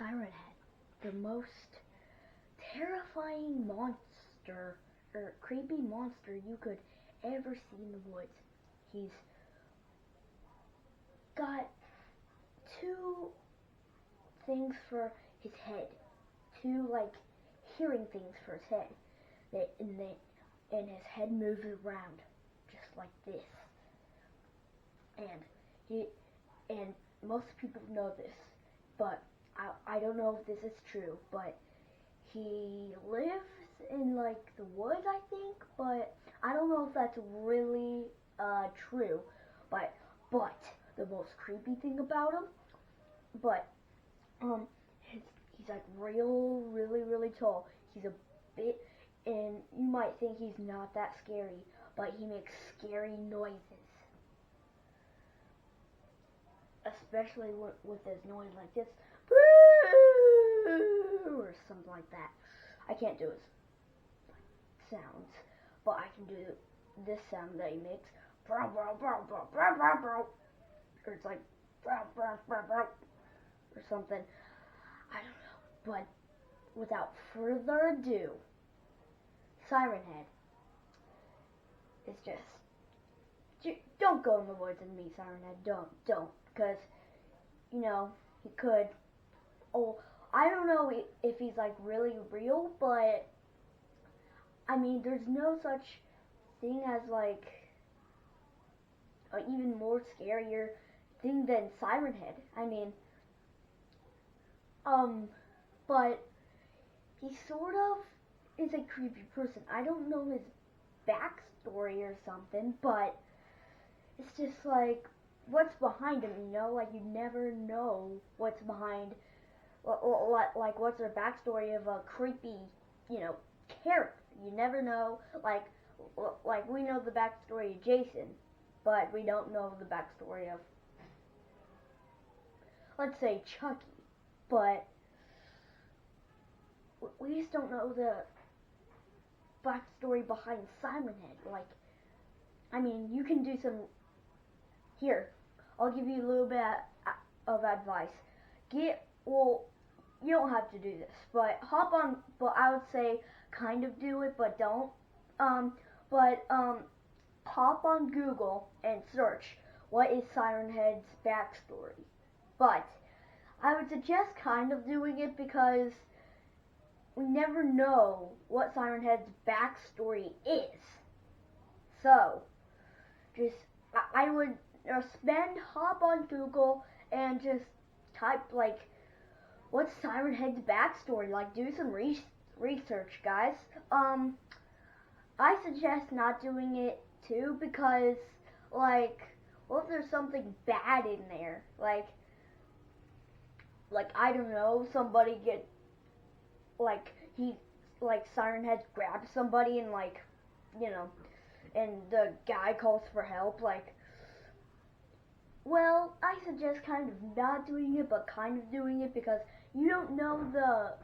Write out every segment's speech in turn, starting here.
Siren Head, the most terrifying monster, or creepy monster you could ever see in the woods. He's got two things for his head, two hearing things for his head, and his head moves around just like this. And most people know this, but I don't know if this is true, but he lives in the woods, I think, but I don't know if that's really true. But the most creepy thing about him, he's like really tall. He's a bit, and you might think he's not that scary, but he makes scary noises. Especially with this noise like this, or something like that. I can't do his sounds, but I can do this sound that he makes, or it's like or something. I don't know. But without further ado, Siren Head is just. Don't go in the woods and meet Siren Head. Don't. Because, he could. Oh, I don't know if he's really real, but I mean, there's no such thing as an even more scarier thing than Siren Head. I mean, but he sort of is a creepy person. I don't know his backstory or something, but it's just what's behind him, you never know what's behind, what's the backstory of a creepy, character. You never know, we know the backstory of Jason, but we don't know the backstory of, let's say, Chucky, but we just don't know the backstory behind Siren Head. I mean, you can do some. Here, I'll give you a little bit of advice. You don't have to do this, but I would say kind of do it, but don't. Hop on Google and search what is Siren Head's backstory. But I would suggest kind of doing it because we never know what Siren Head's backstory is. So, I would hop on Google and just type what's Siren Head's backstory, do some research, guys. I suggest not doing it too because what if there's something bad in there, I don't know, somebody get Siren Head grabs somebody and and the guy calls for help, well, I suggest kind of not doing it, but kind of doing it because you don't know the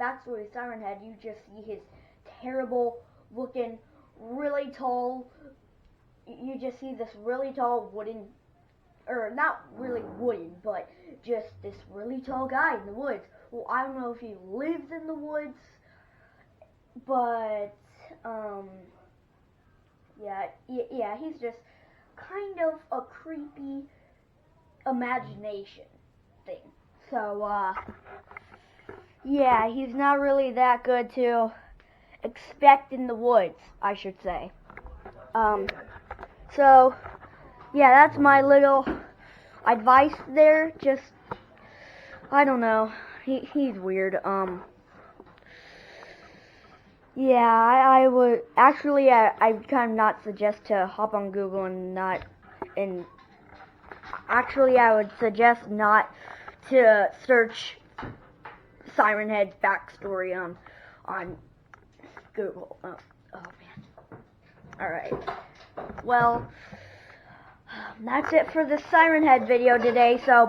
backstory of Siren Head. You just see his terrible looking, really tall. You just see this really tall wooden, or not really wooden, but just this really tall guy in the woods. Well, I don't know if he lives in the woods, but yeah, he's just kind of a creepy imagination thing. So, yeah, he's not really that good to expect in the woods, I should say. So, yeah, that's my little advice there. Just, I don't know. He's weird. Yeah, I would actually. I kind of not suggest to hop on Google and actually I would suggest not to search Siren Head's backstory on Google. Oh man. All right. Well, that's it for the Siren Head video today. So.